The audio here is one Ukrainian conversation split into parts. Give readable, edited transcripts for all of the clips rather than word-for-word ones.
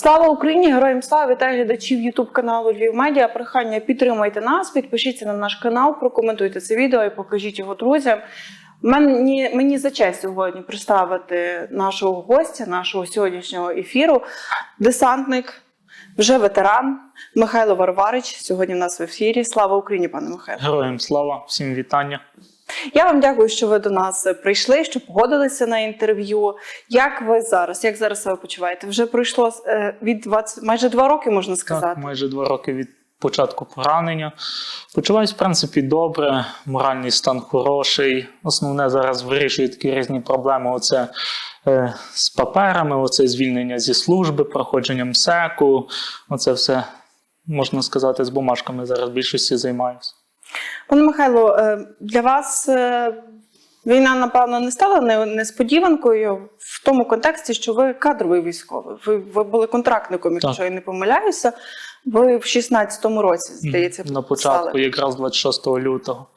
Слава Україні! Героям слава! Вітаю глядачів YouTube-каналу Львів Медіа. Прохання, підтримайте нас, підпишіться на наш канал, прокоментуйте це відео і покажіть його друзям. Мені за честь сьогодні представити нашого гостя, нашого сьогоднішнього ефіру. Десантник, вже ветеран Михайло Варварич. Сьогодні в нас в ефірі. Слава Україні, пане Михайло! Героям слава! Всім вітання! Я вам дякую, що ви до нас прийшли, що погодилися на інтерв'ю. Як ви зараз? Як зараз себе почуваєте? Вже пройшло майже 2 роки, можна сказати. Так, майже 2 роки від початку поранення. Почуваюсь, в принципі, добре, моральний стан хороший. Основне, зараз вирішую такі різні проблеми. Оце з паперами, оце звільнення зі служби, проходженням МСЕКу. Оце все, можна сказати, з бумажками зараз в більшості займаюся. Пане Михайло, для вас війна, напевно, не стала несподіванкою в тому контексті, що ви кадровий військовий. Ви були контрактником, якщо я не помиляюся. Ви в 16-му році, здається, на початку, якраз 26 лютого.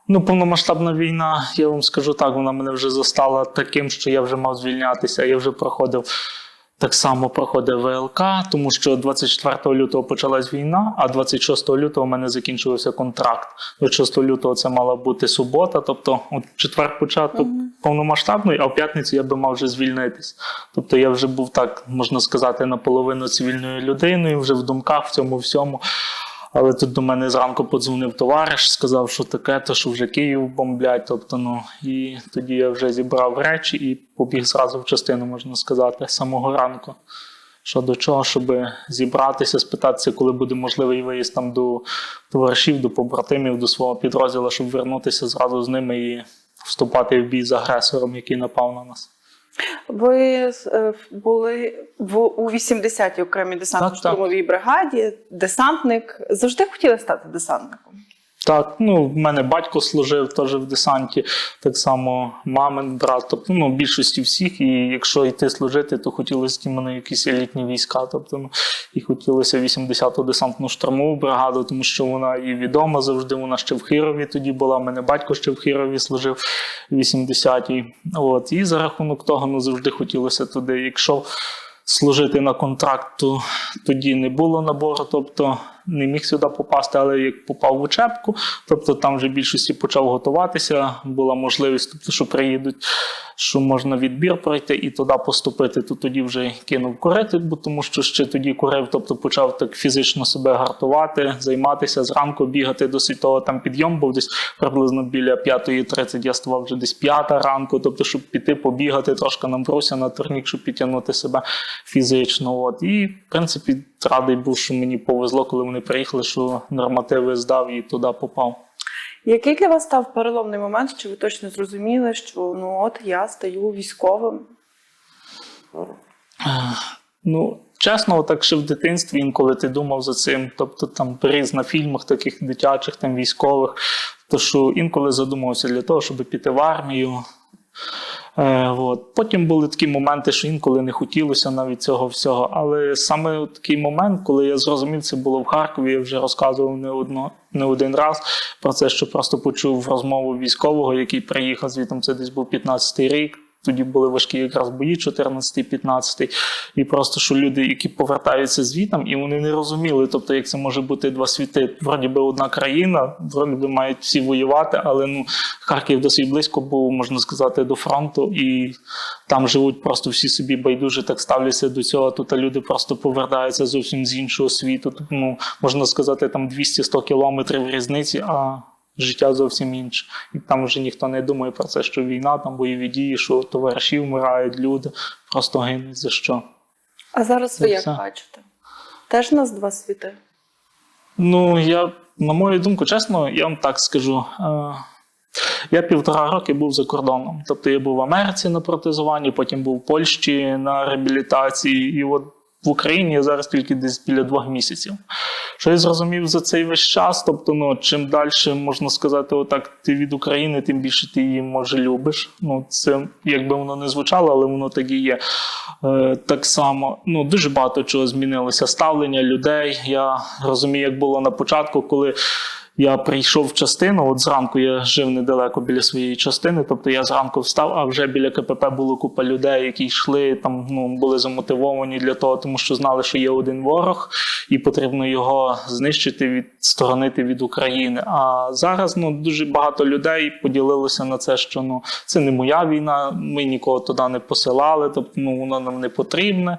Повномасштабна війна, я вам скажу так, вона мене вже застала таким, що я вже мав звільнятися. Я вже так само проходив ВЛК, тому що 24 лютого почалась війна, а 26 лютого в мене закінчився контракт. 26 лютого це мала бути субота, тобто в четвер початок повномасштабної, а в п'ятницю я би мав вже звільнитись. Тобто я вже був, так можна сказати, наполовину цивільною людиною, вже в думках в цьому всьому. Але тут до мене зранку подзвонив товариш, сказав, що таке, то що вже Київ бомблять. І тоді я вже зібрав речі і побіг зразу в частину, можна сказати, з самого ранку. Що до чого, щоб зібратися, спитатися, коли буде можливий виїзд там до товаришів, до побратимів, до свого підрозділу, щоб вернутися зразу з ними і вступати в бій з агресором, який напав на нас. Ви були у 80-й окремій десантно-штурмовій бригаді, десантник. Завжди хотіли стати десантником? Так, в мене батько служив теж в десанті, так само мамин брат, тобто, більшості всіх, і якщо йти служити, то хотілося іменно якісь елітні війська, тобто, і хотілося 80-ту десантну штурмову бригаду, тому що вона і відома завжди, вона ще в Хирові тоді була, в мене батько ще в Хирові служив в 80-й, і за рахунок того, завжди хотілося туди, якщо служити на контракт, то тоді не було набору, тобто не міг сюди попасти, але як попав в учебку, тобто там вже більшості почав готуватися, була можливість, тобто, що приїдуть, що можна відбір пройти і туди поступити, то тоді вже кинув курити, тому що ще тоді курив, тобто почав так фізично себе гартувати, займатися, зранку бігати досить того, там підйом був десь приблизно біля 5:30, я ставав вже десь 5 ранку, тобто, щоб піти побігати, трошки набрався на турнік, щоб підтягнути себе фізично. І, в принципі, радий був, що мені повезло, коли вони приїхали, що нормативи здав і туди попав. Який для вас став переломний момент, що ви точно зрозуміли, що я стаю військовим? Чесно, так ще в дитинстві, інколи ти думав за цим, тобто там поріз на фільмах таких дитячих, там військових, то що інколи задумався для того, щоб піти в армію. Потім були такі моменти, що інколи не хотілося навіть цього всього, але саме такий момент, коли я зрозумів, це було в Харкові, я вже розказував не один раз про це, що просто почув розмову військового, який приїхав звідти, це десь був 15-й рік. Тоді були важкі якраз бої, 14-15, і просто, що люди, які повертаються звітом, і вони не розуміли, тобто, як це може бути 2 світи. Вроді би одна країна, вроді би мають всі воювати, але Харків досить близько був, можна сказати, до фронту, і там живуть просто всі собі байдуже, так ставляться до цього, тут люди просто повертаються зовсім з іншого світу. Тобто, можна сказати, там 200-100 кілометрів різниці, а життя зовсім інше. І там вже ніхто не думає про це, що війна, там бойові дії, що товариші вмирають, люди просто гинуть за що. А зараз ви як бачите? Теж у нас 2 світи? На мою думку, чесно, я вам так скажу. Я 1,5 роки був за кордоном. Тобто я був в Америці на протезуванні, потім був в Польщі на реабілітації, і в Україні я зараз тільки десь біля 2 місяців. Що я зрозумів за цей весь час, тобто, чим далі, можна сказати, ти від України, тим більше ти її, може, любиш. Це, якби воно не звучало, але воно так і є. Так само, дуже багато чого змінилося. Ставлення людей. Я розумію, як було на початку, коли Я прийшов в частину, от зранку я жив недалеко біля своєї частини, тобто я зранку встав, а вже біля КПП було купа людей, які йшли, там, були замотивовані для того, тому що знали, що є один ворог, і потрібно його знищити, відсторонити від України. А зараз дуже багато людей поділилося на це, що це не моя війна, ми нікого туди не посилали, тобто воно нам не потрібне.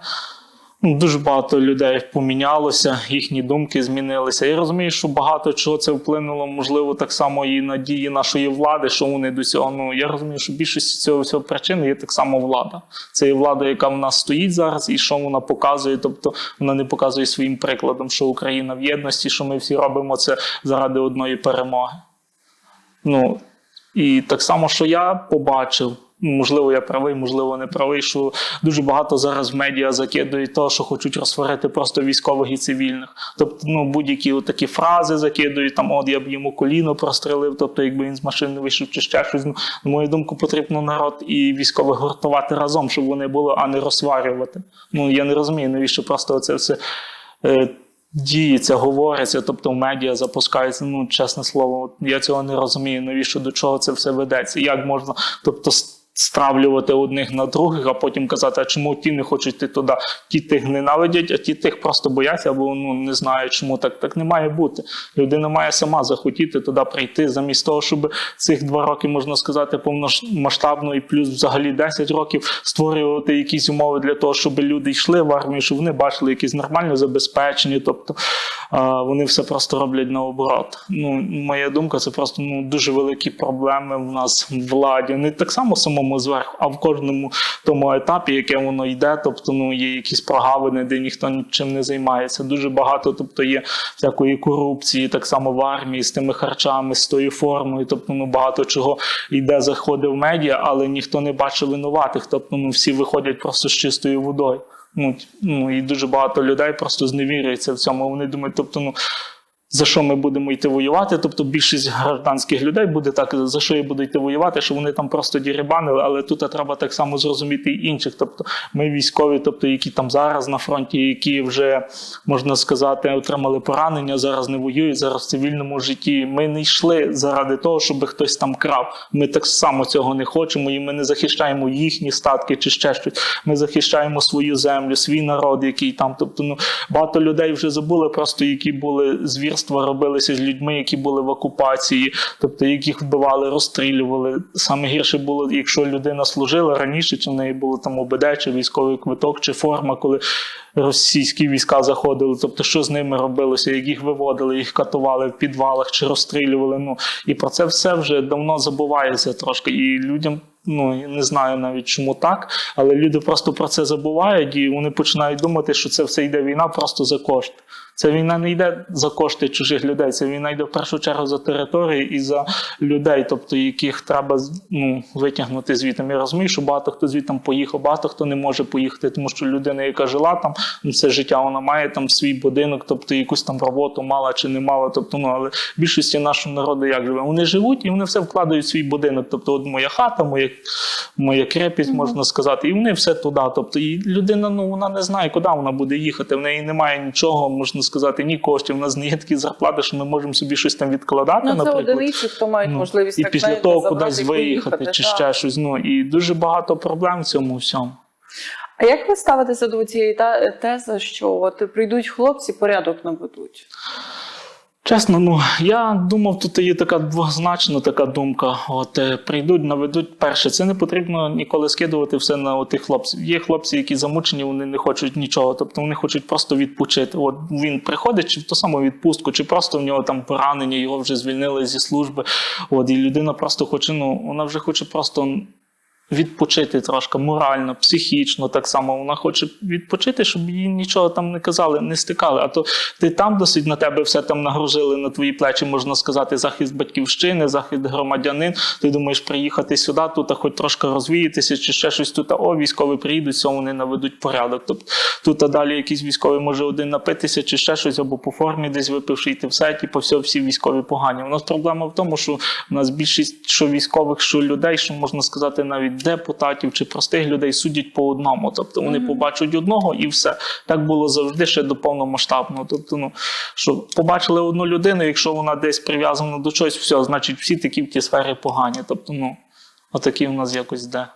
Дуже багато людей помінялося, їхні думки змінилися. Я розумію, що багато чого це вплинуло, можливо, так само і на дії нашої влади, що вони до цього. Я розумію, що більшість цього всього причини є так само влада. Це є влада, яка в нас стоїть зараз, і що вона показує. Тобто вона не показує своїм прикладом, що Україна в єдності, що ми всі робимо це заради одної перемоги. І так само, що я побачив, можливо, я правий, можливо, не правий, що дуже багато зараз в медіа закидують того, що хочуть розсварити просто військових і цивільних. Тобто, будь-які такі фрази закидують, там, от я б йому коліно прострелив, тобто, якби він з машини вийшов чи ще щось. На мою думку, потрібно народ і військових гуртувати разом, щоб вони були, а не розсварювати. Я не розумію, навіщо просто оце все діється, говориться, тобто в медіа запускається, чесне слово, я цього не розумію, навіщо, до чого це все ведеться, як можна, тобто, стравлювати одних на других, а потім казати, а чому ті не хочуть йти туди, ті тих ненавидять, а ті тих просто бояться, або не знають, чому так не має бути. Людина має сама захотіти туди прийти, замість того, щоб цих 2 роки, можна сказати, повномасштабно і плюс взагалі 10 років створювати якісь умови для того, щоб люди йшли в армію, щоб вони бачили якісь нормальне забезпечення, тобто вони все просто роблять наоборот. Моя думка, це просто дуже великі проблеми в нас в владі. Не так само самому зверху, а в кожному тому етапі, яке воно йде, тобто є якісь прогавини, де ніхто нічим не займається. Дуже багато, тобто є всякої корупції, так само в армії, з тими харчами, з тою формою, тобто багато чого йде, заходить в медіа, але ніхто не бачить винуватих, тобто всі виходять просто з чистою водою. І дуже багато людей просто зневірюються в цьому. Вони думають, тобто, за що ми будемо йти воювати? Тобто більшість гражданських людей буде так, за що я буду йти воювати, що вони там просто дірибанили, але тут треба так само зрозуміти і інших. Тобто ми військові, тобто які там зараз на фронті, які вже, можна сказати, отримали поранення, зараз не воюють, зараз в цивільному житті. Ми не йшли заради того, щоб хтось там крав. Ми так само цього не хочемо, і ми не захищаємо їхні статки чи ще щось. Ми захищаємо свою землю, свій народ, який там. Тобто, багато людей вже забули просто, які були звірства, робилися з людьми, які були в окупації, тобто яких вбивали, розстрілювали. Саме гірше було, якщо людина служила раніше, чи в неї було там ОБД, чи військовий квиток, чи форма, коли російські війська заходили, тобто що з ними робилося, як їх виводили, їх катували в підвалах, чи розстрілювали. І про це все вже давно забувається трошки, і людям не знаю навіть чому так, але люди просто про це забувають і вони починають думати, що це все йде війна просто за кошти. Ця війна не йде за кошти чужих людей, ця війна йде в першу чергу за території і за людей, тобто яких треба витягнути звідти. Я розумію, що багато хто звідти поїхав, багато хто не може поїхати, тому що людина, яка жила там, все життя, вона має там свій будинок, тобто якусь там роботу мала чи не мала, тобто, але більшості нашого народу як живе? Вони живуть і вони все вкладають в свій будинок, тобто от моя хата, моя крепість, можна сказати, і вони все туди, тобто і людина, вона не знає, куди вона буде їхати, в неї немає нічого, можна сказати, ні коштів, у нас не є такі зарплати, що ми можемо собі щось там відкладати, наприклад. Це одиниці, хто мають можливість і так після того кудись виїхати, чи ще щось, і дуже багато проблем в цьому всьому. А як ви ставитеся до цієї тези, що прийдуть хлопці, порядок наведуть? Чесно, я думав, тут є така двозначна така думка. Прийдуть, наведуть. Перше, це не потрібно ніколи скидувати все на тих хлопців. Є хлопці, які замучені, вони не хочуть нічого, тобто вони хочуть просто відпочити. Він приходить, чи в ту саму відпустку, чи просто в нього там поранення, його вже звільнили зі служби. І людина просто хоче, вона вже хоче просто відпочити трошки морально, психічно так само. Вона хоче відпочити, щоб їй нічого там не казали, не стикали. А то ти там досить на тебе все там нагрузили, на твої плечі, можна сказати, захист батьківщини, захист громадянин. Ти думаєш приїхати сюди, тут хоч трошки розвіятися, чи ще щось тут, військові приїдуть, все, вони наведуть порядок. Тобто тут далі якийсь військовий може один напитися, чи ще щось, або по формі десь випивши, йти все, всі військові погані. У нас проблема в тому, що у нас більшість що військових, що людей, що можна сказати навіть депутатів чи простих людей судять по одному. Тобто вони побачать одного і все. Так було завжди ще до повномасштабного. Тобто, ну, що побачили одну людину, якщо вона десь прив'язана до чогось, все, значить всі такі в тій сфері погані. Тобто, ну, отакі в нас якось йде.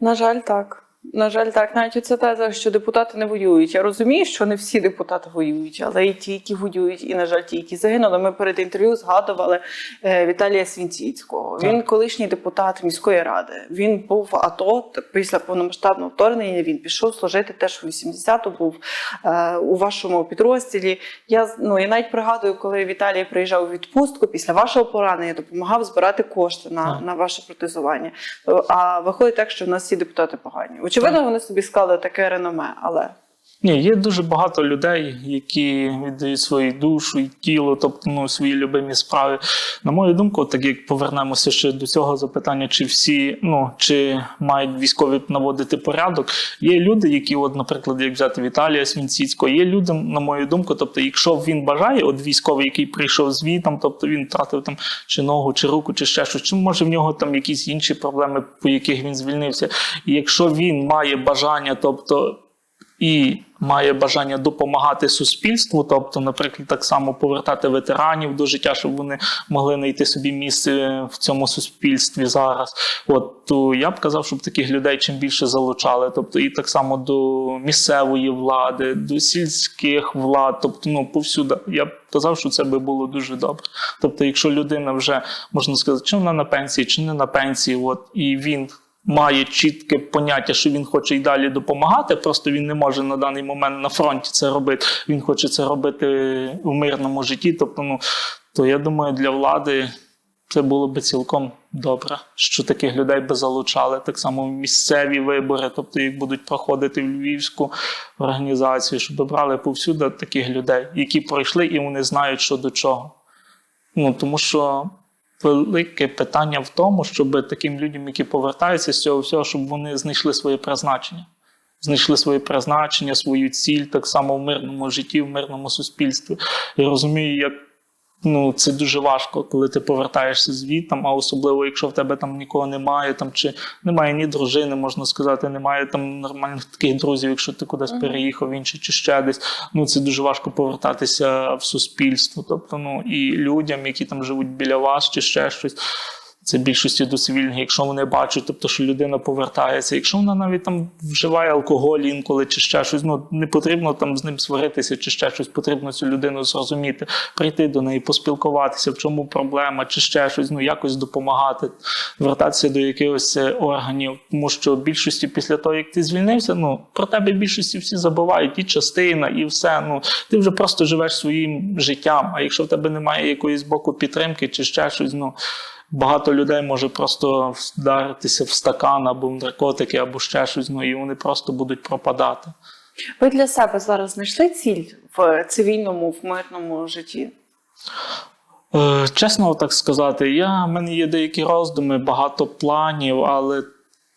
На жаль, так. На жаль, так. Навіть оця теза, що депутати не воюють. Я розумію, що не всі депутати воюють, але і ті, які воюють, і, на жаль, ті, які загинули. Ми перед інтерв'ю згадували Віталія Свінціцького. Він колишній депутат міської ради. Він був в АТО, після повномасштабного вторгнення він пішов служити теж у 80-ту, був у вашому підрозділі. Я навіть пригадую, коли Віталій приїжджав у відпустку, після вашого поранення допомагав збирати кошти на ваше протезування. А виходить так, що в нас всі депутати погані. Очевидно, вони собі склали таке реноме, але... Ні, є дуже багато людей, які віддають свою душу і тіло, тобто, ну, свої любимі справи. На мою думку, так як повернемося ще до цього запитання, чи всі, ну, чи мають військові наводити порядок, є люди, які, от, наприклад, як взяти Віталія Свінціцького, є люди, на мою думку, тобто, якщо він бажає, от військовий, який прийшов звітом, тобто він втратив там чи ногу, чи руку, чи ще щось, чи може в нього там якісь інші проблеми, по яких він звільнився. І якщо він має бажання, тобто, і має бажання допомагати суспільству, тобто, наприклад, так само повертати ветеранів до життя, щоб вони могли знайти собі місце в цьому суспільстві зараз. От, то я б казав, щоб таких людей чим більше залучали, тобто і так само до місцевої влади, до сільських влад, тобто, ну, повсюди. Я б казав, що це би було дуже добре. Тобто, якщо людина вже, можна сказати, чи вона на пенсії, чи не на пенсії, от, і він має чітке поняття, що він хоче й далі допомагати, просто він не може на даний момент на фронті це робити, він хоче це робити у мирному житті, тобто, ну, то я думаю, для влади це було би цілком добре, що таких людей би залучали, так само місцеві вибори, тобто їх будуть проходити в Львівську організацію, щоб брали повсюди таких людей, які пройшли і вони знають, що до чого. Ну, тому що велике питання в тому, щоб таким людям, які повертаються з цього всього, щоб вони знайшли своє призначення. Знайшли своє призначення, свою ціль, так само в мирному житті, в мирному суспільстві. Я розумію, як, ну, це дуже важко, коли ти повертаєшся звідтам, а особливо, якщо в тебе там нікого немає, там, чи немає ні дружини, можна сказати, немає там нормальних таких друзів, якщо ти кудись переїхав інше чи ще десь. Ну, це дуже важко повертатися в суспільство. Тобто, ну, і людям, які там живуть біля вас, чи ще щось. Це більшості до цивільних, якщо вони бачать, тобто, що людина повертається. Якщо вона навіть там вживає алкоголь інколи чи ще щось, ну, не потрібно там з ним сваритися чи ще щось, потрібно цю людину зрозуміти, прийти до неї, поспілкуватися, в чому проблема чи ще щось, ну, якось допомагати, звертатися до якихось органів. Тому що більшості після того, як ти звільнився, ну, про тебе більшості всі забувають, і частина, і все. Ну, ти вже просто живеш своїм життям, а якщо в тебе немає якоїсь боку підтримки чи ще щось, ну, багато людей може просто вдаритися в стакан або в наркотики, або ще щось, ну, і вони просто будуть пропадати. Ви для себе зараз знайшли ціль в цивільному, в мирному житті? Чесно так сказати, в мене є деякі роздуми, багато планів, але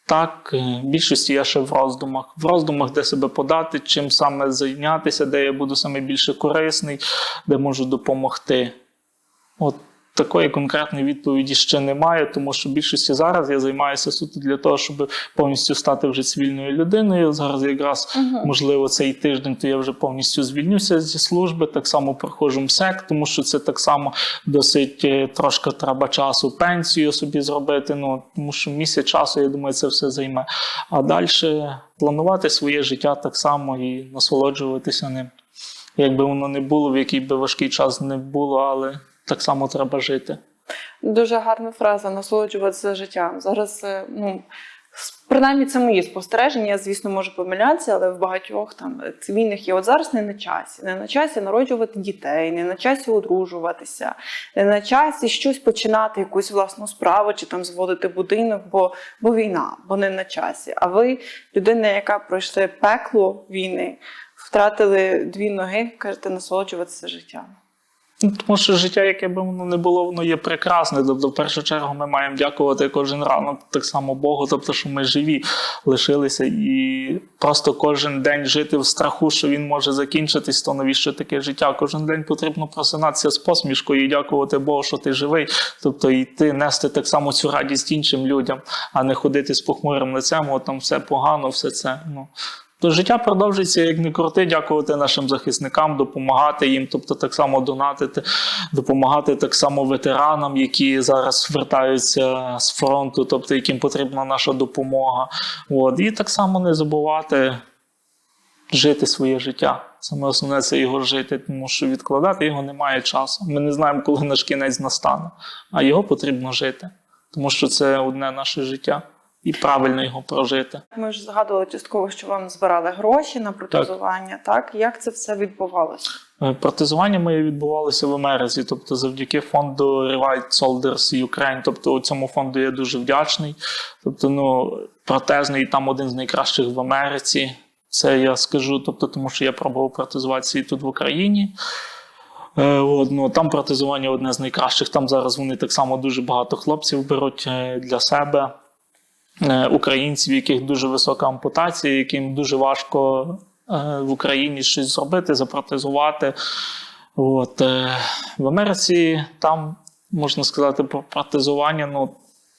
так, в більшості я ще в роздумах. В роздумах, де себе подати, чим саме зайнятися, де я буду саме більше корисний, де можу допомогти. От. Такої конкретної відповіді ще немає, тому що в більшості зараз я займаюся суто для того, щоб повністю стати вже цивільною людиною. Зараз якраз, можливо, цей тиждень, то я вже повністю звільнюся зі служби, так само проходжу МСЕК, тому що це так само досить трошки треба часу, пенсію собі зробити, ну, тому що місяць часу, я думаю, це все займе. А далі планувати своє життя так само і насолоджуватися ним. Якби воно не було, в який би важкий час не було, але так само треба жити. Дуже гарна фраза – насолоджуватися життям. Зараз, ну, принаймні це мої спостереження, я, звісно, можу помилятися, але в багатьох там цивільних є от зараз не на часі. Не на часі народжувати дітей, не на часі одружуватися, не на часі щось починати, якусь власну справу, чи там зводити будинок, бо війна, бо не на часі. А ви, людина, яка пройшла пекло війни, втратили 2 ноги, кажете, насолоджуватися життям. Тому що життя, яке б воно не було, воно є прекрасне. Тобто, в першу чергу, ми маємо дякувати кожен ранок так само Богу, тобто, що ми живі лишилися. І просто кожен день жити в страху, що він може закінчитись, то навіщо таке життя? Кожен день потрібно просинатися з посмішкою і дякувати Богу, що ти живий. Тобто, йти, нести так само цю радість іншим людям, а не ходити з похмурим лицем, от там все погано, все це. То життя продовжується, як не крути, дякувати нашим захисникам, допомагати їм, тобто так само донатити, допомагати так само ветеранам, які зараз вертаються з фронту, тобто яким потрібна наша допомога. І так само не забувати жити своє життя. Саме основне – це його жити, тому що відкладати його немає часу. Ми не знаємо, коли наш кінець настане, а його потрібно жити, тому що це одне наше життя. І правильно його прожити. Ми вже згадували частково, що вам збирали гроші на протезування. Так? Як це все відбувалося? Протезування моє відбувалося в Америці, тобто завдяки фонду Revive Soldiers Ukraine. Тобто цьому фонду я дуже вдячний. Тобто, протезний там один з найкращих в Америці. Це я скажу, тобто, тому що я пробував протезуватися і тут в Україні. Там протезування одне з найкращих. Там зараз вони так само дуже багато хлопців беруть для себе. Українців, яких дуже висока ампутація, яким дуже важко в Україні щось зробити, запротезувати. В Америці там, можна сказати, про протезування,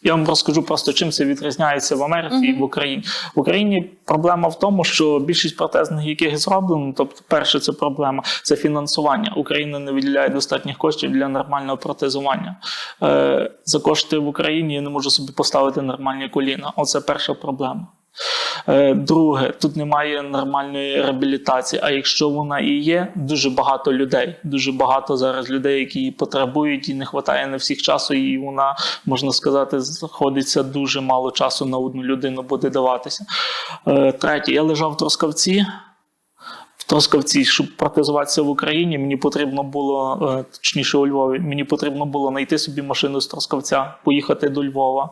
я вам розкажу просто, чим це відрізняється в Америці і в Україні. В Україні проблема в тому, що більшість протезних, яких зроблено, тобто перша це проблема, це фінансування. Україна не виділяє достатніх коштів для нормального протезування. За кошти в Україні я не можу собі поставити нормальні коліна. Оце перша проблема. Друге, тут немає нормальної реабілітації, а якщо вона і є, дуже багато людей, дуже багато зараз людей, які її потребують, і не вистачає на всіх часу, і вона, можна сказати, знаходиться дуже мало часу на одну людину буде даватися. Третє, я лежав в Трускавці, щоб протезуватися в Україні, мені потрібно було, точніше у Львові, мені потрібно було знайти собі машину з Трускавця, поїхати до Львова.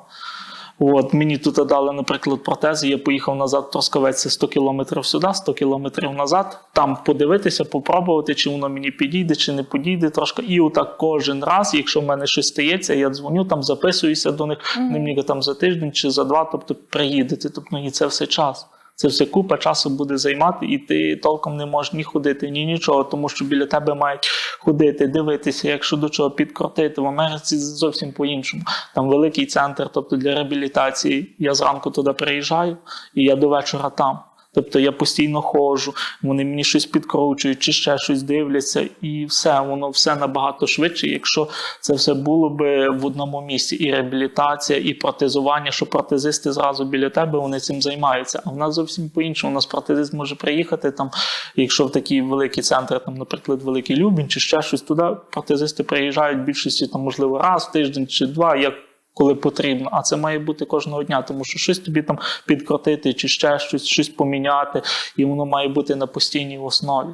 Мені тут дали, наприклад, протези, я поїхав назад в Трускавець, це 100 кілометрів сюди, 100 кілометрів назад, там подивитися, попробувати, чи воно мені підійде, чи не підійде трошки. І отак кожен раз, якщо в мене щось стається, я дзвоню, там записуюся до них, вони мені там за тиждень чи за два, тобто приїдете, тобто і це все час. Це все купа часу буде займати, і ти толком не можеш ні ходити, ні нічого, тому що біля тебе мають ходити, дивитися, якщо до чого підкрутити. В Америці зовсім по-іншому. Там великий центр, тобто для реабілітації. Я зранку туди приїжджаю, і я до вечора там. Тобто я постійно ходжу, вони мені щось підкручують, чи ще щось дивляться, і все, воно все набагато швидше, якщо це все було б в одному місці. І реабілітація, і протезування, що протезисти зразу біля тебе, вони цим займаються. А в нас зовсім по-іншому. У нас протезист може приїхати, там, якщо в такий великий центр, там, наприклад, Великий Любінь, чи ще щось, туди протезисти приїжджають в більшості, там, можливо, раз в тиждень чи два, як коли потрібно, а це має бути кожного дня, тому що щось тобі там підкрутити, чи ще щось поміняти, і воно має бути на постійній основі.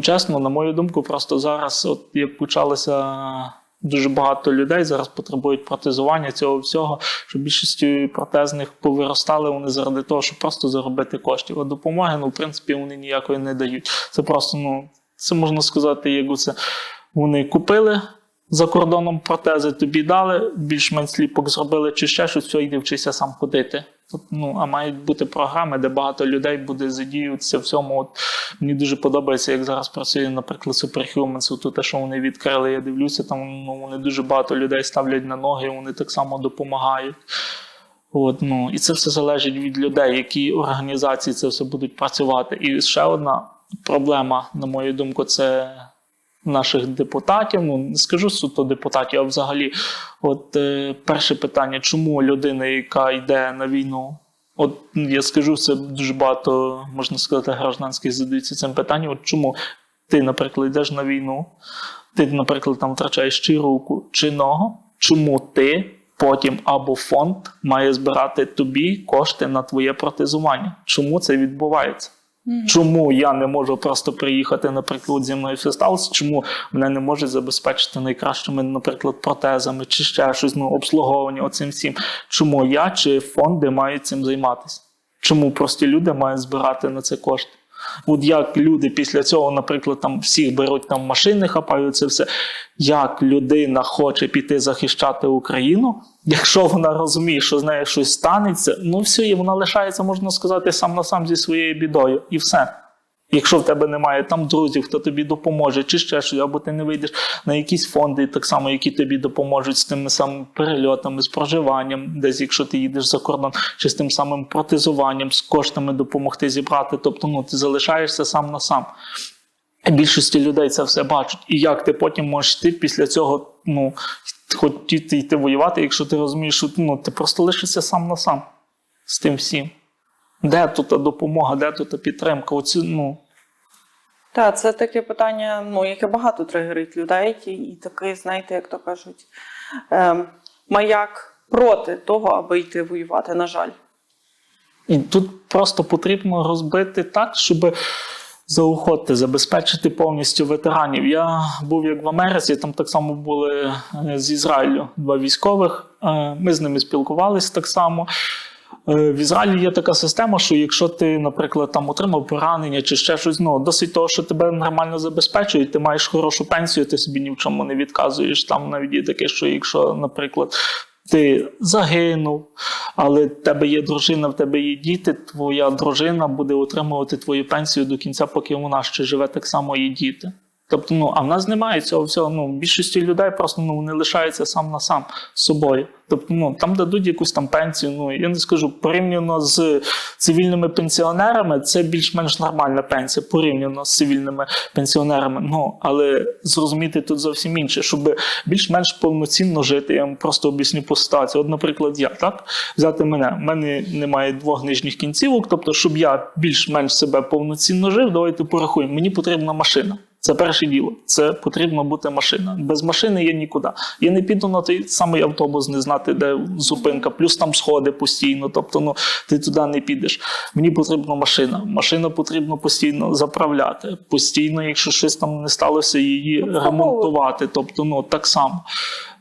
Чесно, на мою думку, просто зараз, як почалося дуже багато людей, зараз потребують протезування цього всього, що більшістю протезних повиростали вони заради того, щоб просто заробити коштів. А допомоги, в принципі, вони ніякої не дають. Це просто, це можна сказати, як це вони купили за кордоном протези, тобі дали, більш-менш сліпок зробили чи ще щось, все, йди вчися сам ходити. А мають бути програми, де багато людей буде задіюватися в цьому. Мені дуже подобається, як зараз працює, наприклад, Superhumans, те, що вони відкрили, я дивлюся, там вони дуже багато людей ставлять на ноги, вони так само допомагають. І це все залежить від людей, які організації це все будуть працювати. І ще одна проблема, на мою думку, це наших депутатів, не скажу суто депутатів, а взагалі, перше питання, чому людина, яка йде на війну, я скажу, це дуже багато, можна сказати, гражданських задаються цим питанням, чому ти, наприклад, йдеш на війну, ти, наприклад, там втрачаєш чи руку, чи ногу, чому ти потім або фонд має збирати тобі кошти на твоє протезування? Чому це відбувається? Чому я не можу просто приїхати, наприклад, зі мною все сталося, чому мене не можуть забезпечити найкращими, наприклад, протезами, чи ще щось, обслуговування оцим всім. Чому я чи фонди мають цим займатися? Чому прості люди мають збирати на це кошти? От як люди після цього, наприклад, там всіх беруть там машини, хапають це все. Як людина хоче піти захищати Україну, якщо вона розуміє, що з нею щось станеться, ну все, і вона лишається, можна сказати, сам на сам зі своєю бідою. І все. Якщо в тебе немає там друзів, хто тобі допоможе, чи ще щось, або ти не вийдеш на якісь фонди, так само, які тобі допоможуть з тими самими перельотами, з проживанням, десь якщо ти їдеш за кордон, чи з тим самим протезуванням, з коштами допомогти зібрати, тобто ну, ти залишаєшся сам на сам. Більшості людей це все бачать. І як ти потім можеш йти після цього, ну, хотіти йти воювати, якщо ти розумієш, що ну, ти просто лишишся сам на сам з тим всім. Де тут допомога, де тут підтримка? Оці, ну. Так, це таке питання, ну, яке багато тригерить людей, і такий, знаєте, як то кажуть, маяк проти того, аби йти воювати, на жаль. І тут просто потрібно розбити так, щоб заохотити, забезпечити повністю ветеранів. Я був як в Америці, там так само були з Ізраїлю 2 військових, ми з ними спілкувалися так само. В Ізраїлі є така система, що якщо ти, наприклад, там отримав поранення чи ще щось, ну, досить того, що тебе нормально забезпечують, ти маєш хорошу пенсію, ти собі ні в чому не відказуєш. Там навіть є таке, що якщо, наприклад, ти загинув, але в тебе є дружина, в тебе є діти, твоя дружина буде отримувати твою пенсію до кінця, поки вона ще живе, так само і діти. Тобто, ну, а в нас немає цього всього. Ну, більшості людей просто ну, не лишаються сам на сам з собою. Тобто, ну, там дадуть якусь там пенсію. Ну, я не скажу, порівняно з цивільними пенсіонерами, це більш-менш нормальна пенсія, порівняно з цивільними пенсіонерами. Ну, але зрозуміти тут зовсім інше, щоб більш-менш повноцінно жити. Я вам просто об'ясню по ситуації. От, наприклад, я, так? Взяти мене. У мене немає 2 нижніх кінцівок, тобто, щоб я більш-менш себе повноцінно жив, давайте порахуємо. Мені потрібна машина. Це перше діло. Це потрібно бути машина. Без машини я нікуди. Я не піду на той самий автобус, не знати, де зупинка, плюс там сходи постійно. Тобто, ну, ти туди не підеш. Мені потрібна машина. Машину потрібно постійно заправляти. Постійно, якщо щось там не сталося, її ремонтувати. Тобто, ну, так само.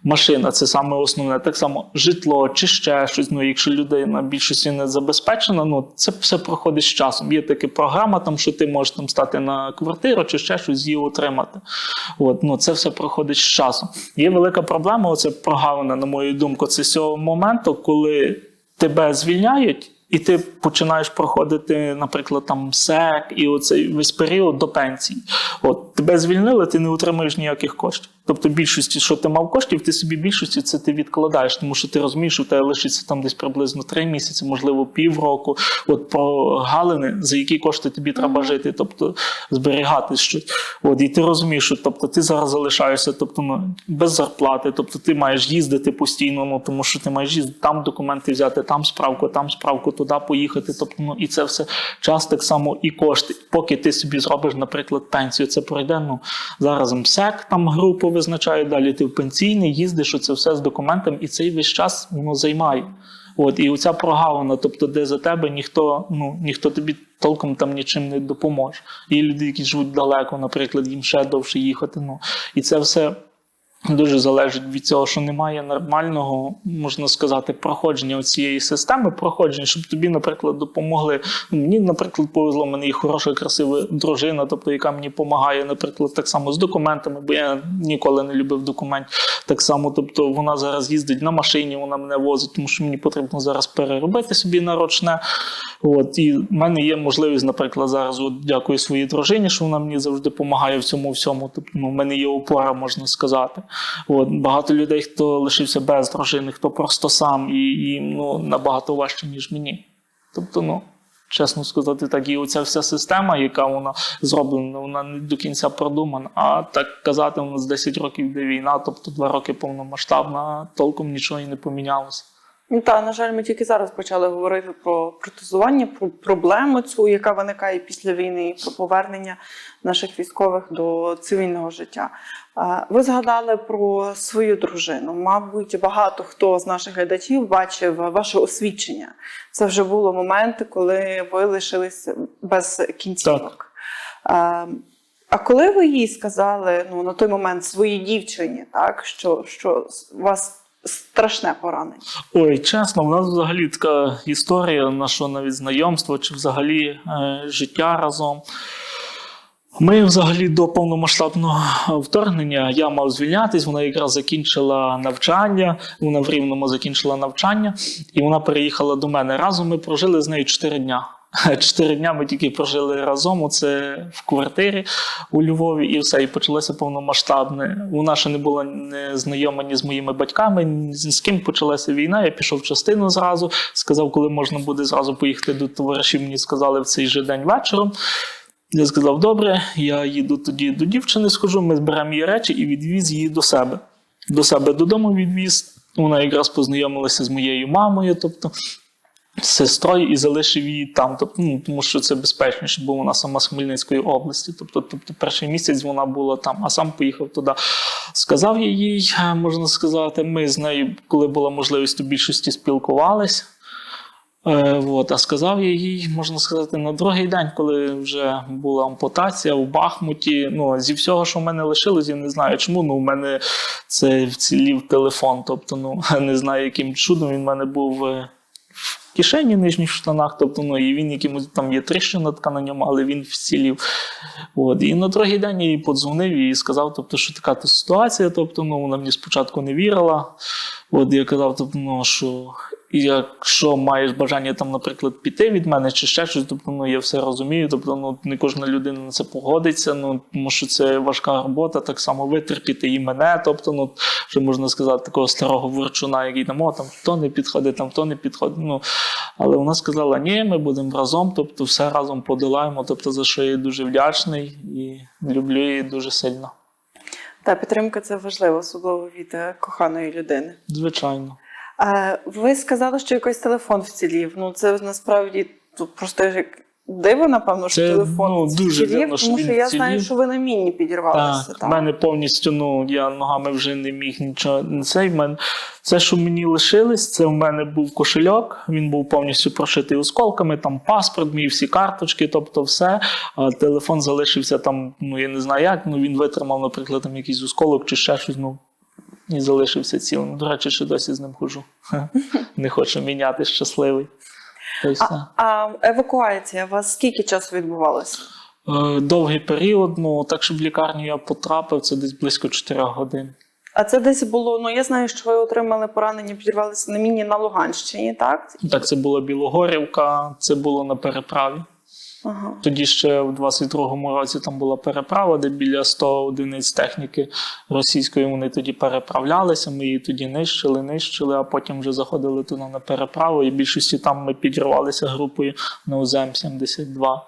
Машина – це саме основне. Так само житло чи ще щось. Ну, якщо людина більшості не забезпечена, ну, це все проходить з часом. Є така програма, там, що ти можеш там стати на квартиру чи ще щось її отримати. От, ну, це все проходить з часом. Є велика проблема, оце прогалина, на мою думку, це з цього моменту, коли тебе звільняють, і ти починаєш проходити, наприклад, там СЕК і оцей весь період до пенсії. От, тебе звільнили, ти не отримаєш ніяких коштів. Тобто більшості, що ти мав коштів, ти собі більшості це ти відкладаєш, тому що ти розумієш, що в тебе лишиться там десь приблизно 3 місяці, можливо, півроку. От про галини, за які кошти тобі треба жити, тобто зберігати щось. От, і ти розумієш, що тобто, ти зараз залишаєшся тобто, ну, без зарплати, тобто ти маєш їздити постійно, ну, тому що ти маєш їздити, там документи взяти, там справку, туди поїхати. Тобто, ну, і це все час так само і кошти. Поки ти собі зробиш, наприклад, пенсію, це пройде, ну, зараз МСЕК, там групу визначає, далі ти в пенсійний, їздиш, оце все з документом, і цей весь час воно займає. От, і оця прогалина, тобто, де за тебе ніхто тобі толком там нічим не допоможе. Є люди, які живуть далеко, наприклад, їм ще довше їхати. Ну, і це все дуже залежить від цього, що немає нормального, можна сказати, проходження цієї системи, щоб тобі, наприклад, допомогли. Мені, наприклад, повезло, в мене є хороша, красива дружина, тобто, яка мені допомагає, наприклад, так само з документами, бо я ніколи не любив документів. Так само, тобто, вона зараз їздить на машині, вона мене возить, тому що мені потрібно зараз переробити собі на ручне. От, і в мене є можливість, наприклад, зараз, от, дякую своїй дружині, що вона мені завжди допомагає в цьому всьому. Тобто, ну, в мене є опора, можна сказати. От, багато людей, хто лишився без дружини, хто просто сам, і їм ну, набагато важче, ніж мені. Тобто, ну, чесно сказати, так, і оця вся система, яка вона зроблена, вона не до кінця продумана. А так казати, у нас 10 років йде війна, тобто 2 роки повномасштабна, толком нічого і не помінялося. Так, на жаль, ми тільки зараз почали говорити про протезування, про проблему цю, яка виникає після війни, і про повернення наших військових до цивільного життя. Ви згадали про свою дружину. Мабуть, багато хто з наших глядачів бачив ваше освідчення. Це вже було моменти, коли ви лишилися без кінцівок. А коли ви їй сказали, ну, на той момент своїй дівчині, так, що у вас страшне поранення? Ой, чесно, в нас взагалі така історія, нашого навіть знайомства, чи взагалі життя разом. Ми взагалі до повномасштабного вторгнення, я мав звільнятись, вона якраз закінчила навчання, вона в Рівному закінчила навчання, і вона переїхала до мене. Разом ми прожили з нею 4 дня. 4 дня ми тільки прожили разом, оце в квартирі у Львові, і все, і почалося повномасштабне. Вона ще не була знайома ні з моїми батьками, ні з ким почалася війна. Я пішов в частину зразу, сказав, коли можна буде зразу поїхати до товаришів, мені сказали в цей же день вечором. Я сказав, добре, я їду тоді до дівчини, схожу, ми зберемо її речі і відвіз її до себе. До себе додому відвіз. Вона якраз познайомилася з моєю мамою, тобто з сестрою, і залишив її там, тобто, тому що це безпечніше, бо вона сама з Хмельницької області. Тобто перший місяць вона була там, а сам поїхав туди. Сказав я їй, можна сказати, ми з нею, коли була можливість, у більшості спілкувались. А сказав я їй, можна сказати, на другий день, коли вже була ампутація у Бахмуті. Зі всього, що в мене лишилось, я не знаю чому, в мене це вцілів телефон. Тобто, не знаю, яким чудом він в мене був в кишені, нижніх штанах, тобто, і він якимось, там є тріщина така на ньому, але він вцілів. І на другий день я їй подзвонив і сказав, тобто, що така то ситуація, тобто, вона мені спочатку не вірила. Я казав, тобто, що якщо маєш бажання, там, наприклад, піти від мене чи ще щось, тобто, я все розумію, тобто, не кожна людина на це погодиться, тому що це важка робота, так само витерпіти і мене, тобто, вже можна сказати, такого старого ворчуна, який там, то не підходить, то не підходить. Але вона сказала, ні, ми будемо разом, тобто, все разом подолаємо, тобто, за що я їй дуже вдячний і люблю її дуже сильно. Та підтримка – це важливо, особливо від коханої людини. Звичайно. Ви сказали, що якийсь телефон вцілів. Це насправді просто як диво, напевно, що телефон дуже вцілів, дивно, тому що я знаю, що ви на міні підірвалися. Так, в мене повністю, я ногами вже не міг нічого. Це, що мені лишилось, це в мене був кошельок, він був повністю прошитий осколками, там паспорт мій, всі карточки, тобто все. А телефон залишився там, я не знаю як, він витримав, наприклад, там якийсь осколок чи ще щось, і залишився цілим. До речі, ще досі з ним ходжу. Не хочу міняти, щасливий. А евакуація у вас скільки часу відбувалася? Довгий період, так, щоб в лікарню я потрапив, це десь близько 4 годин. А це десь було, я знаю, що ви отримали поранення, підірвалися на міні на Луганщині, так? Так, це була Білогорівка, це було на переправі. Ага. Тоді ще в 22-му році там була переправа, де біля 100 одиниць техніки російської вони тоді переправлялися, ми її тоді нищили, а потім вже заходили туди на переправу, і в більшості там ми підірвалися групою на УЗМ-72.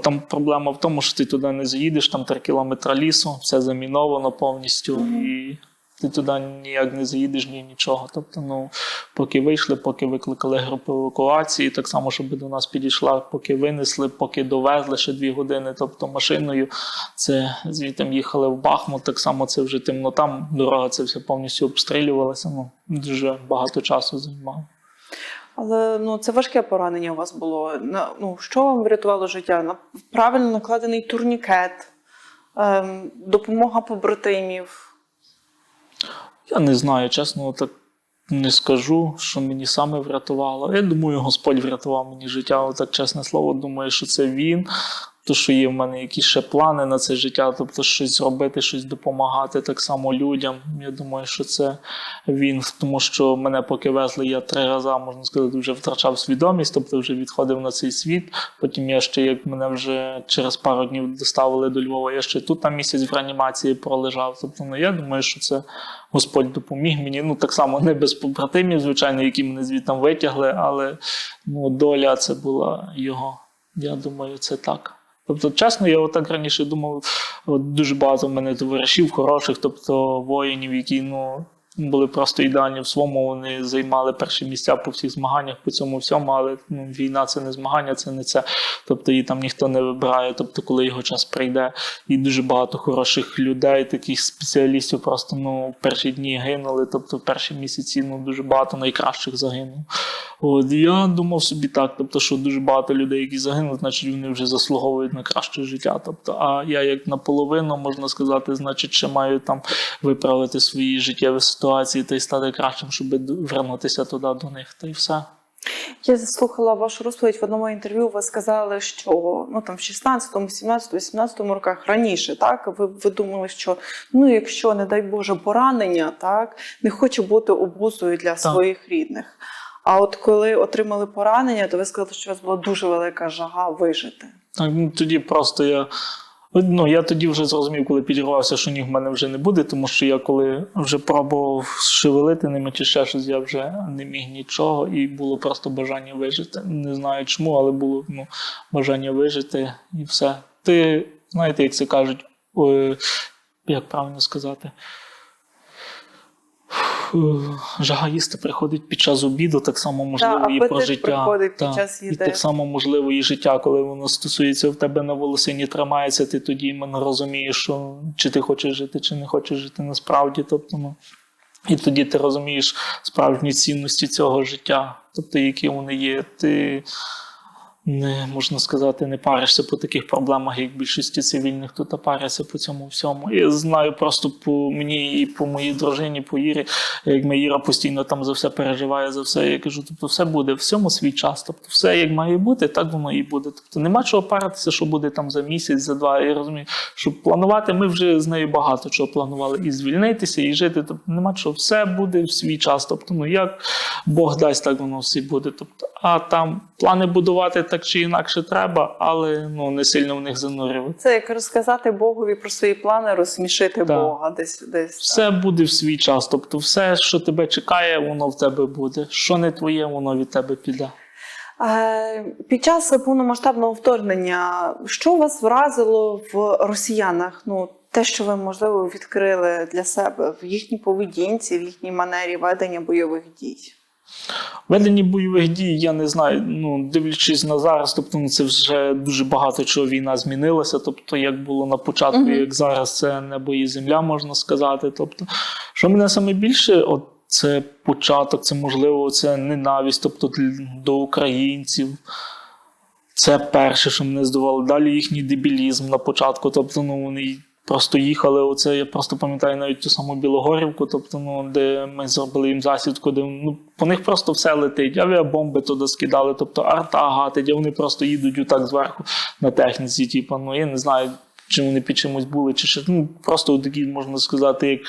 Там проблема в тому, що ти туди не заїдеш, там 3 кілометри лісу, все заміновано повністю, і ти туди ніяк не заїдеш, нічого. Тобто, поки вийшли, поки викликали групу евакуації, так само, щоб до нас підійшла, поки винесли, поки довезли ще 2 години, тобто машиною, це звідти їхали в Бахмут, так само це вже темнота, дорога це все повністю обстрілювалася, дуже багато часу займало. Але це важке поранення у вас було. Що вам врятувало життя? Правильно накладений турнікет, допомога побратимів? Я не знаю, чесно, так не скажу, що мені саме врятувало. Я думаю, Господь врятував мені життя, так чесне слово, думаю, що це Він. То, що є в мене якісь ще плани на це життя, тобто щось зробити, щось допомагати так само людям. Я думаю, що це він, тому що мене поки везли, я 3 рази, можна сказати, вже втрачав свідомість, тобто вже відходив на цей світ. Потім я ще, як мене вже через пару днів доставили до Львова, я ще тут на місяць в реанімації пролежав. Тобто, я думаю, що це Господь допоміг мені. Так само не без побратимів, звичайно, які мене звідти витягли, але доля це була його. Я думаю, це так. Тобто, чесно, я отак раніше думав, дуже багато в мене товаришів хороших, тобто воїнів, які були просто ідеальні в своєму, вони займали перші місця по всіх змаганнях, по цьому всьому, але війна – це не змагання, це не це. Тобто її там ніхто не вибирає, тобто коли його час прийде. І дуже багато хороших людей, таких спеціалістів просто в перші дні гинули, тобто в перші місяці дуже багато найкращих загинуло. Я думав собі так, тобто, що дуже багато людей, які загинули, значить вони вже заслуговують на краще життя. Тобто, а я як наполовину, можна сказати, значить ще маю там виправити свої життєві ситуації. ситуації та й стати кращим, щоб вернутися туди до них, та й все. Я слухала вашу розповідь в одному інтерв'ю. Ви сказали, що в 16, 17, 18 роках раніше, так, ви думали, що якщо, не дай Боже, поранення, так, не хочу бути обузою для своїх рідних. А от коли отримали поранення, то ви сказали, що у вас була дуже велика жага вижити. Так, тоді просто я тоді вже зрозумів, коли підірвався, що ніг в мене вже не буде, тому що я коли вже пробував шевелити ними чи ще щось, я вже не міг нічого, і було просто бажання вижити. Не знаю чому, але було бажання вижити і все. Ти, знаєте, як це кажуть, як правильно сказати, жага їсти приходить під час обіду, так само можливо і про життя. Приходить під час їди. І так само можливо і життя, коли воно стосується в тебе на волосині тримається, ти тоді іменно розумієш, що чи ти хочеш жити, чи не хочеш жити насправді. Тобто, і тоді ти розумієш справжні цінності цього життя, тобто які вони є. Ти не, можна сказати, не паришся по таких проблемах, як більшості цивільних тут, а паришся по цьому всьому. Я знаю просто по мені і по моїй дружині, по Ірі, як Іра постійно там за все переживає, за все. Я кажу, тобто все буде, всьому свій час. Тобто все як має бути, так воно і буде. Тобто нема чого паритися, що буде там за місяць, за два. Я розумію, щоб планувати, ми вже з нею багато чого планували. І звільнитися, і жити. Тобто нема чого, все буде в свій час. Тобто, як Бог дасть, так воно все буде. Тобто, а там плани будувати так чи інакше треба, але не сильно в них занурювати. Це як розказати Богові про свої плани, розсмішити Бога десь. Все буде в свій час. Тобто все, що тебе чекає, воно в тебе буде. Що не твоє, воно від тебе піде. Під час повномасштабного вторгнення, що вас вразило в росіянах? Те, що ви, можливо, відкрили для себе в їхній поведінці, в їхній манері ведення бойових дій? Ведення бойових дій, я не знаю, дивлячись на зараз, тобто це вже дуже багато чого війна змінилася, тобто як було на початку, як зараз, це небо і земля, можна сказати. Тобто, що мене саме більше, це початок, це можливо, це ненависть, тобто до українців. Це перше, що мене здивувало. Далі їхній дебілізм на початку, тобто вони просто їхали, я просто пам'ятаю навіть ту саму Білогорівку, тобто, де ми зробили їм засідку, де по них просто все летить, авіабомби туди скидали, тобто арта гатить, а вони просто їдуть отак зверху на техніці, я не знаю, чи вони під чимось були, чи ще, просто такі, можна сказати,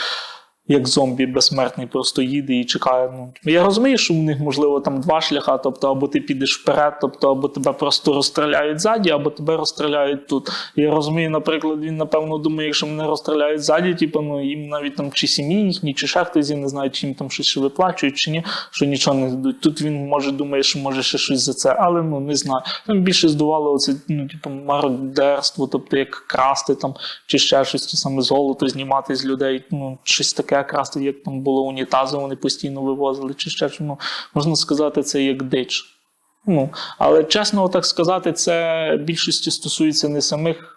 як зомбі безсмертний просто їде і чекає. Я розумію, що в них, можливо, там два шляха, тобто або ти підеш вперед, тобто або тебе просто розстріляють ззаді, або тебе розстріляють тут. Я розумію, наприклад, він, напевно, думає, якщо мене розстріляють ззаді, їм навіть там чи сім'ї їхні, чи ще хтось, я не знаю, чи їм там щось виплачують, чи ні, що нічого не дадуть. Тут він, думає, що може ще щось за це, але, не знаю. Там більше здувало оце, мародерство, тобто як красти там, чи ще щось, те саме золото знімати з людей, щось таке красти, як там було унітази, вони постійно вивозили, чи ще, можна сказати, це як дич. Але чесно так сказати, це більшості стосується не самих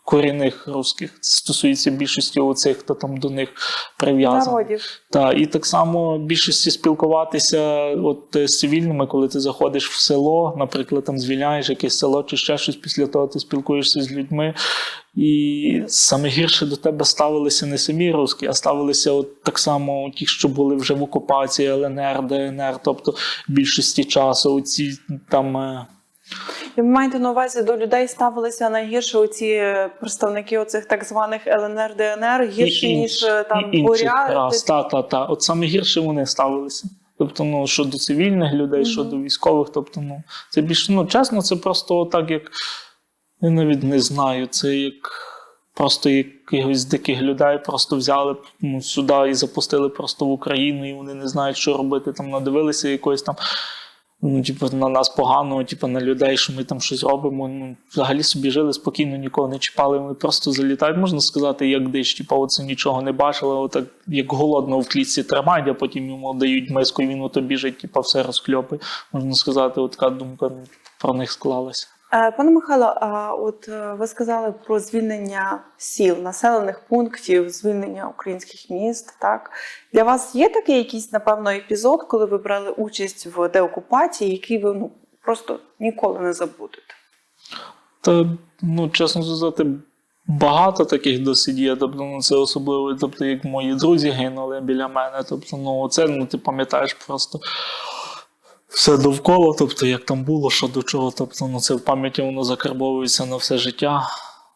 корінних русських, це стосується більшості оцих, хто там до них прив'язаний. І так само більшості спілкуватися з цивільними, коли ти заходиш в село, наприклад, там звільняєш якесь село чи ще щось, після того ти спілкуєшся з людьми, і саме гірше до тебе ставилися не самі русські, а ставилися так само ті, що були вже в окупації, ЛНР, ДНР, тобто більшості часу оці там... І ви маєте на увазі, до людей ставилися найгірше оці представники оцих так званих ЛНР, ДНР, гірші, ніж там буряти? От саме гірше вони ставилися. Тобто, що до цивільних людей, що до військових, тобто, це більше, чесно, це просто так, як, я навіть не знаю, це як просто якихось диких людей просто взяли сюди і запустили просто в Україну, і вони не знають, що робити, там надивилися якоїсь там, на нас погано, на людей, що ми там щось робимо. Взагалі собі жили спокійно, нікого не чіпали, вони просто залітають, можна сказати, як дич, оце нічого не бачили, отак, як голодного в клітці тримають, а потім йому дають миску, і він ото біжить, все розхльопить. Можна сказати, така думка про них склалася. Пане Михайло, ви сказали про звільнення сіл, населених пунктів, звільнення українських міст, так? Для вас є такий якийсь, напевно, епізод, коли ви брали участь в деокупації, який ви просто ніколи не забудете? Та, чесно сказати, Багато таких досить є, тобто, ну, це особливо, тобто, як мої друзі гинули біля мене, тобто, ну, це, ну, ти пам'ятаєш просто все довкола, тобто, як там було, що до чого, тобто, ну, це в пам'яті воно закарбовується на все життя.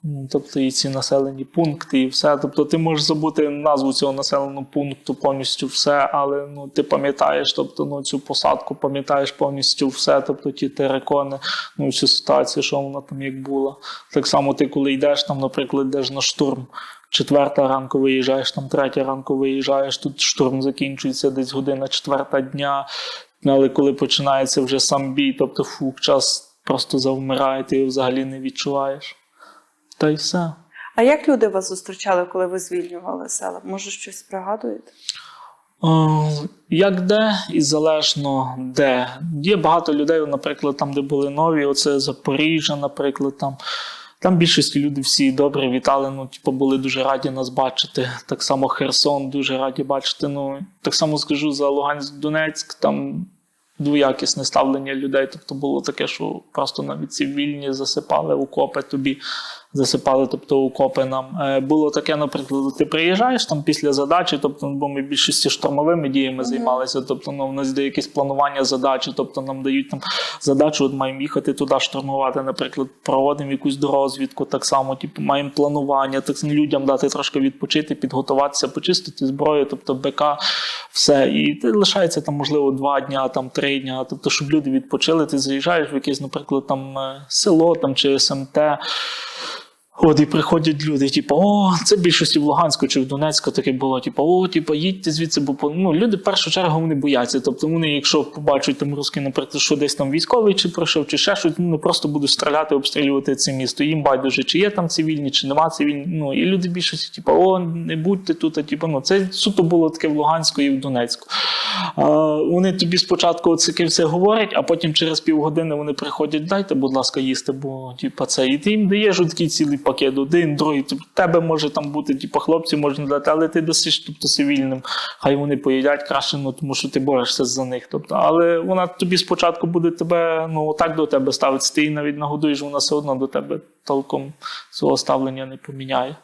Ну, тобто, і ці населені пункти, і все. Тобто, ти можеш забути назву цього населеного пункту, повністю все, але, ну, ти пам'ятаєш, тобто, ну, цю посадку, пам'ятаєш повністю все, тобто, ті терикони, ну, всю ситуацію, що вона там як була. Так само ти, коли йдеш, там, наприклад, йдеш на штурм, 4 ранку виїжджаєш, там 3 ранку виїжджаєш, тут штурм закінчується десь година 4 дня, але коли починається вже сам бій, тобто, час просто завмирає, ти його взагалі не відчуваєш. Та й все. А як люди вас зустрічали, коли ви звільнювали села? Може, щось пригадуєте? Як де і залежно де. Є багато людей, наприклад, там, де були нові, оце Запоріжжя, наприклад, там більшості люди всі добре вітали, ну, типу, були дуже раді нас бачити. Так само Херсон дуже раді бачити. Ну, так само скажу за Луганськ, Донецьк, там двоякісне ставлення людей. Тобто було таке, що просто навіть ці вільні засипали окопи тобі. Засипали, тобто, окопи нам. Було таке, наприклад, ти приїжджаєш там після задачі, тобто, бо ми більшості штурмовими діями займалися, тобто, ну, в нас є якесь планування задачі, тобто нам дають там задачу, от маємо їхати туди штурмувати, наприклад, проводимо якусь дорозвідку, так само, типу, маємо планування, так само людям дати трошки відпочити, підготуватися, почистити зброю, тобто БК, все. І ти лишається там, можливо, 2 дня, там 3 дня, тобто, щоб люди відпочили, ти заїжджаєш в якесь, наприклад, там село там, чи СМТ, от і приходять люди, типу, це більшості в Луганську чи в Донецьку таке було, типу, їдьте звідси, бо ну, люди в першу чергу вони бояться, тобто вони, якщо побачать там русський, наприклад, що десь там військовий чи пройшов, чи ще щось, вони просто будуть стріляти, обстрілювати це місто, їм байдуже, чи є там цивільні, чи нема цивільні, ну, і люди більшості, типу, не будьте тут, типу, ну, це суто було таке в Луганську і в Донецьку. Вони тобі спочатку таке все говорять, а потім через півгодини вони приходять, дайте, будь ласка, їсти, бо, типу, це, і ти їм даєш такий цілий пакет, один, другий, тобто, тебе може там бути, типу, хлопці можна дати, але ти досиш, тобто, цивільним, хай вони поїдять краще, ну, тому що ти борешся за них, тобто, але вона тобі спочатку буде тебе, ну, так до тебе ставитися, ти її навіть нагодуєш, вона все одно до тебе толком свого ставлення не поміняє.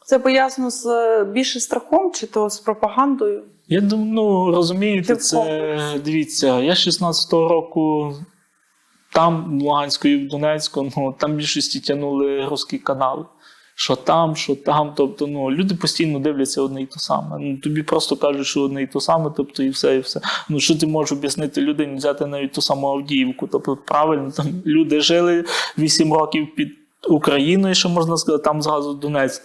Це пов'язано з більше страхом, чи то з пропагандою? Я думаю, ну, розумієте, це, дивіться, я 16-го року там, в Луганську і в Донецьку, ну, там більшості тягнули русські канали. Що там, тобто, ну, люди постійно дивляться одне і те саме. Ну, тобі просто кажуть, що одне і те саме, тобто, і все, і все. Ну, що ти можеш об'яснити людині, взяти навіть ту саму Авдіївку, тобто, правильно, там люди жили 8 років під Україною, що можна сказати, там зразу Донецьк.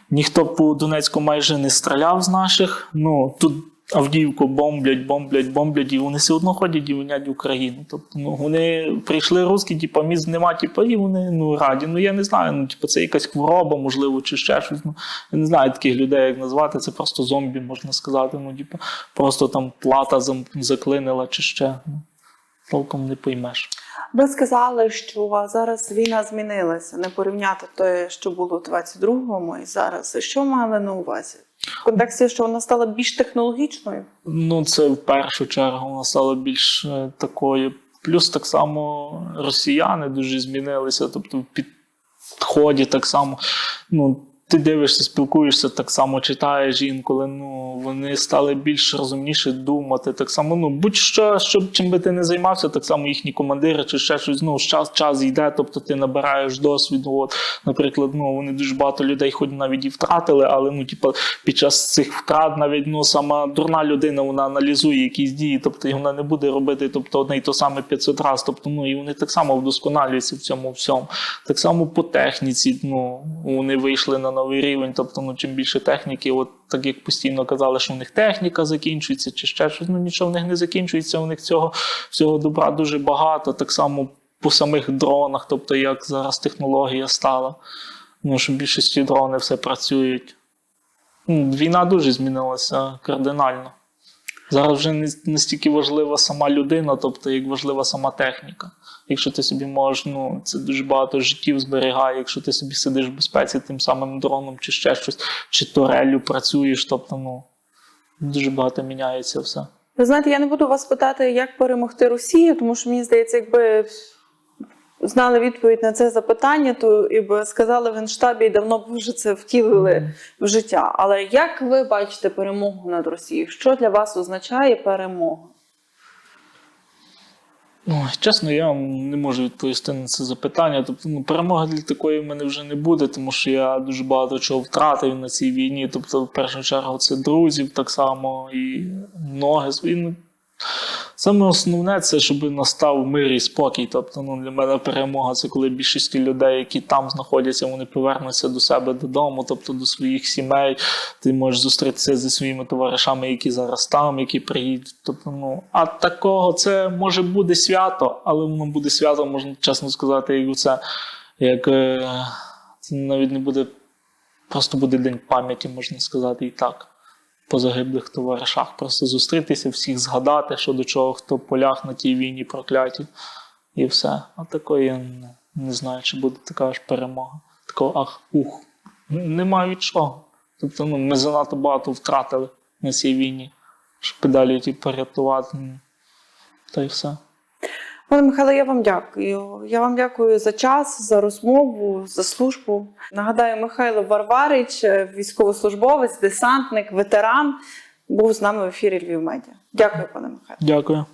Ніхто по Донецьку майже не стріляв з наших, ну, тут Авдіївку бомблять, і вони все одно ходять і винять Україну. Тобто, ну, вони прийшли русські, типу, міст нема, типу, і вони, ну, раді. Ну, я не знаю, ну, типу, це якась хвороба, можливо, чи ще щось. Ну, я не знаю таких людей, як назвати, це просто зомбі, можна сказати. Ну, типу, просто там плата заклинила чи ще. Ну, толком не поймеш. Ви сказали, що зараз війна змінилася, не порівняти те, що було в 22-му і зараз. Що мали на увазі? В контексті, що вона стала більш технологічною? Ну, це в першу чергу вона стала більш такою. Плюс так само росіяни дуже змінилися, тобто в підході так само, ну, ти дивишся, спілкуєшся, так само читаєш інколи, ну, вони стали більш розумніше думати, так само, ну, будь-що, чим би ти не займався, так само їхні командири чи ще щось, ну, час йде, тобто ти набираєш досвіду, от, наприклад, ну, вони дуже багато людей хоч навіть і втратили, але, ну, типу, під час цих втрат навіть, ну, сама дурна людина, вона аналізує якісь дії, тобто, і вона не буде робити, тобто, одне й то саме 500 разів, тобто, ну, і вони так само вдосконалюються в цьому всьому. Так само по техніці, ну, вони вийшли на новий рівень, тобто, ну, чим більше техніки, от так як постійно казали, що в них техніка закінчується, чи ще щось, ну, нічого в них не закінчується, у них цього добра дуже багато, так само по самих дронах, тобто, як зараз технологія стала, ну, що в більшості дрони все працюють. Війна дуже змінилася кардинально. Зараз вже не настільки важлива сама людина, тобто, як важлива сама техніка. Якщо ти собі можеш, ну, це дуже багато життів зберігає, якщо ти собі сидиш в безпеці тим самим дроном, чи ще щось, чи туреллю працюєш, тобто, ну, дуже багато міняється все. Ви знаєте, я не буду вас питати, як перемогти Росію, тому що, мені здається, якби знали відповідь на це запитання, то і б сказали в Генштабі, і давно б вже це втілили в життя. Але як ви бачите перемогу над Росією? Що для вас означає перемога? Ну, чесно, я вам не можу відповісти на це запитання. Тобто, перемоги для такої в мене вже не буде, тому що я дуже багато чого втратив на цій війні. Тобто, в першу чергу, це друзів так само і ноги свої. Саме основне, це щоб настав мир і спокій. Тобто, для мене перемога – це коли більшість людей, які там знаходяться, вони повернуться до себе додому, тобто до своїх сімей. Ти можеш зустрітися зі своїми товаришами, які зараз там, які приїдуть. Тобто, а такого, це може буде свято, але воно буде свято, можна чесно сказати, це навіть не буде, просто буде день пам'яті, можна сказати, і так. По загиблих товаришах. Просто зустрітися, всіх згадати, що до чого, хто поляг на тій війні прокляті. І все. А такої я не знаю, чи буде така ж перемога. Такого Нема від чого. Тобто, ми занадто багато втратили на цій війні, щоб далі порятувати. Та й все. Пане Михайле, я вам дякую. Я вам дякую за час, за розмову, за службу. Нагадаю, Михайло Варварич, військовослужбовець, десантник, ветеран, був з нами в ефірі Львів Медіа. Дякую, пане Михайло. Дякую.